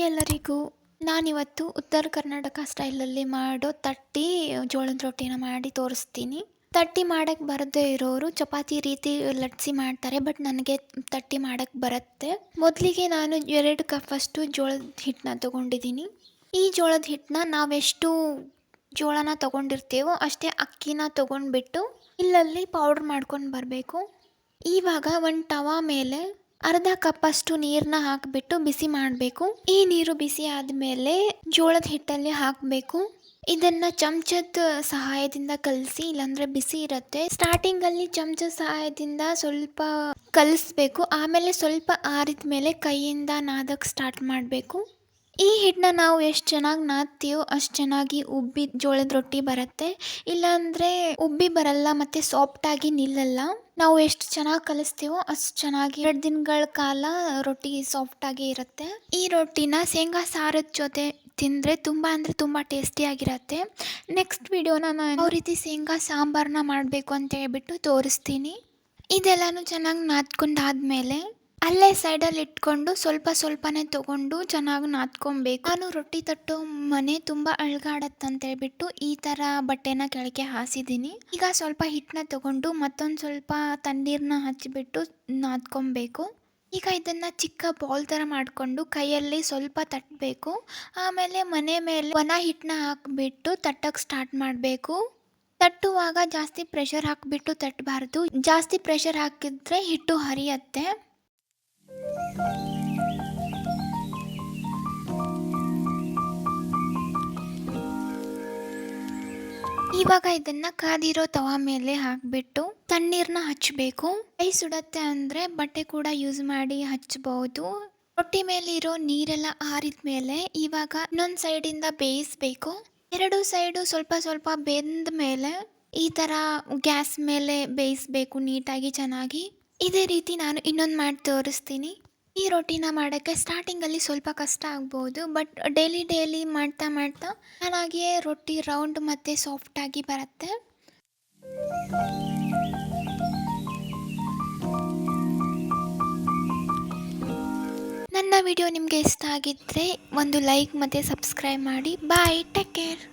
Hi ಎಲ್ಲರಿಗೂ. ನಾನಿವತ್ತು ಉತ್ತರ ಕರ್ನಾಟಕ ಸ್ಟೈಲಲ್ಲಿ ಮಾಡೋ ತಟ್ಟಿ ಜೋಳದ ರೊಟ್ಟಿನ ಮಾಡಿ ತೋರಿಸ್ತೀನಿ. ತಟ್ಟಿ ಮಾಡೋಕ್ಕೆ ಬರದೇ ಇರೋರು ಚಪಾತಿ ರೀತಿ ಲಟ್ಸಿ ಮಾಡ್ತಾರೆ, ಬಟ್ ನನಗೆ ತಟ್ಟಿ ಮಾಡೋಕ್ಕೆ ಬರುತ್ತೆ. ಮೊದಲಿಗೆ ನಾನು 2 ಕಪ್ಪಷ್ಟು ಜೋಳದ ಹಿಟ್ಟನ್ನ ತೊಗೊಂಡಿದ್ದೀನಿ. ಈ ಜೋಳದ ಹಿಟ್ಟನ್ನ ನಾವೆಷ್ಟು ಜೋಳನ ತೊಗೊಂಡಿರ್ತೀವೋ ಅಷ್ಟೇ ಅಕ್ಕಿನ ತೊಗೊಂಡ್ಬಿಟ್ಟು ಇಲ್ಲಲ್ಲಿ ಪೌಡ್ರ್ ಮಾಡ್ಕೊಂಡು ಬರಬೇಕು. ಇವಾಗ ಒಂದು ತವಾ ಮೇಲೆ ಅರ್ಧ ಕಪ್ಪಷ್ಟು ನೀರನ್ನ ಹಾಕಿಬಿಟ್ಟು ಬಿಸಿ ಮಾಡಬೇಕು. ಈ ನೀರು ಬಿಸಿ ಆದಮೇಲೆ ಜೋಳದ ಹಿಟ್ಟಲ್ಲಿ ಹಾಕಬೇಕು. ಇದನ್ನು ಚಮಚದ ಸಹಾಯದಿಂದ ಕಲಸಿ, ಇಲ್ಲಾಂದರೆ ಬಿಸಿ ಇರುತ್ತೆ. ಸ್ಟಾರ್ಟಿಂಗಲ್ಲಿ ಚಮಚದ ಸಹಾಯದಿಂದ ಸ್ವಲ್ಪ ಕಲಿಸ್ಬೇಕು, ಆಮೇಲೆ ಸ್ವಲ್ಪ ಆರಿದ ಮೇಲೆ ಕೈಯಿಂದ ನಾದಕ್ಕೆ ಸ್ಟಾರ್ಟ್ ಮಾಡಬೇಕು. ಈ ಹಿಟ್ಟನ್ನ ನಾವು ಎಷ್ಟು ಚೆನ್ನಾಗಿ ನಾದ್ತೀವೋ ಅಷ್ಟು ಚೆನ್ನಾಗಿ ಉಬ್ಬಿ ಜೋಳದ ರೊಟ್ಟಿ ಬರುತ್ತೆ. ಇಲ್ಲಾಂದರೆ ಉಬ್ಬಿ ಬರಲ್ಲ ಮತ್ತು ಸಾಫ್ಟಾಗಿ ನಿಲ್ಲಲ್ಲ. ನಾವು ಎಷ್ಟು ಚೆನ್ನಾಗಿ ಕಲಿಸ್ತೀವೋ ಅಷ್ಟು ಚೆನ್ನಾಗಿ 2 ದಿನಗಳ ಕಾಲ ರೊಟ್ಟಿ ಸಾಫ್ಟಾಗಿ ಇರುತ್ತೆ. ಈ ರೊಟ್ಟಿನ ಶೇಂಗಾ ಸಾರದ ಜೊತೆ ತಿಂದರೆ ತುಂಬ ಅಂದರೆ ತುಂಬ ಟೇಸ್ಟಿಯಾಗಿರುತ್ತೆ. ನೆಕ್ಸ್ಟ್ ವಿಡಿಯೋನ ನಾನು ಯಾವ ರೀತಿ ಶೇಂಗಾ ಸಾಂಬಾರನ್ನ ಮಾಡಬೇಕು ಅಂತ ಹೇಳ್ಬಿಟ್ಟು ತೋರಿಸ್ತೀನಿ. ಇದೆಲ್ಲನೂ ಚೆನ್ನಾಗಿ ನಾದ್ಕೊಂಡಾದ್ಮೇಲೆ ಅಲ್ಲೇ ಸೈಡಲ್ಲಿ ಇಟ್ಕೊಂಡು ಸ್ವಲ್ಪನೇ ತೊಗೊಂಡು ಚೆನ್ನಾಗಿ ನಾದ್ಕೊಬೇಕು. ನಾನು ರೊಟ್ಟಿ ತಟ್ಟೋ ಮನೆ ತುಂಬ ಅಳ್ಗಾಡತ್ತಂತೇಳ್ಬಿಟ್ಟು ಈ ಥರ ಬಟ್ಟೆನ ಕೆಳಗೆ ಹಾಸಿದ್ದೀನಿ. ಈಗ ಸ್ವಲ್ಪ ಹಿಟ್ಟನ್ನ ತೊಗೊಂಡು ಮತ್ತೊಂದು ಸ್ವಲ್ಪ ತಣ್ಣೀರನ್ನ ಹಚ್ಚಿಬಿಟ್ಟು ನಾದ್ಕೊಬೇಕು. ಈಗ ಇದನ್ನು ಚಿಕ್ಕ ಬಾಲ್ ಥರ ಮಾಡಿಕೊಂಡು ಕೈಯಲ್ಲಿ ಸ್ವಲ್ಪ ತಟ್ಟಬೇಕು. ಆಮೇಲೆ ಮನೆ ಮೇಲೆ ಒಣ ಹಿಟ್ಟನ್ನ ಹಾಕಿಬಿಟ್ಟು ತಟ್ಟಕ್ಕೆ ಸ್ಟಾರ್ಟ್ ಮಾಡಬೇಕು. ತಟ್ಟುವಾಗ ಜಾಸ್ತಿ ಪ್ರೆಷರ್ ಹಾಕಿಬಿಟ್ಟು ತಟ್ಟಬಾರ್ದು. ಜಾಸ್ತಿ ಪ್ರೆಷರ್ ಹಾಕಿದ್ರೆ ಹಿಟ್ಟು ಹರಿಯತ್ತೆ. ಇವಾಗ ಇದನ್ನ ಕಾದಿರೋ ತವಾ ಮೇಲೆ ಹಾಕಿಬಿಟ್ಟು ತಣ್ಣೀರನ್ನ ಹಚ್ಚಬೇಕು. ಕೈ ಸುಡತ್ತೆ ಅಂದರೆ ಬಟ್ಟೆ ಕೂಡ ಯೂಸ್ ಮಾಡಿ ಹಚ್ಚಬಹುದು. ರೊಟ್ಟಿ ಮೇಲೆ ಇರೋ ನೀರೆಲ್ಲ ಆರಿದ ಮೇಲೆ ಇವಾಗ ಇನ್ನೊಂದು ಸೈಡಿಂದ ಬೇಯಿಸಬೇಕು. 2 ಸೈಡು ಸ್ವಲ್ಪ ಬೆಂದ ಮೇಲೆ ಈ ಥರ ಗ್ಯಾಸ್ ಮೇಲೆ ಬೇಯಿಸಬೇಕು ನೀಟಾಗಿ ಚೆನ್ನಾಗಿ. ಇದೇ ರೀತಿ ನಾನು ಇನ್ನೊಂದು ಮಾಡಿ ತೋರಿಸ್ತೀನಿ. ಈ ರೊಟ್ಟಿನ ಮಾಡೋಕ್ಕೆ ಸ್ಟಾರ್ಟಿಂಗಲ್ಲಿ ಸ್ವಲ್ಪ ಕಷ್ಟ ಆಗ್ಬೋದು, ಬಟ್ ಡೈಲಿ ಮಾಡ್ತಾ ಚೆನ್ನಾಗಿಯೇ ರೊಟ್ಟಿ ರೌಂಡ್ ಮತ್ತು ಸಾಫ್ಟಾಗಿ ಬರುತ್ತೆ. ನನ್ನ ವಿಡಿಯೋ ನಿಮಗೆ ಇಷ್ಟ ಆಗಿದ್ದರೆ ಒಂದು ಲೈಕ್ ಮತ್ತು ಸಬ್ಸ್ಕ್ರೈಬ್ ಮಾಡಿ. ಬಾಯ್, ಟೇಕ್ ಕೇರ್.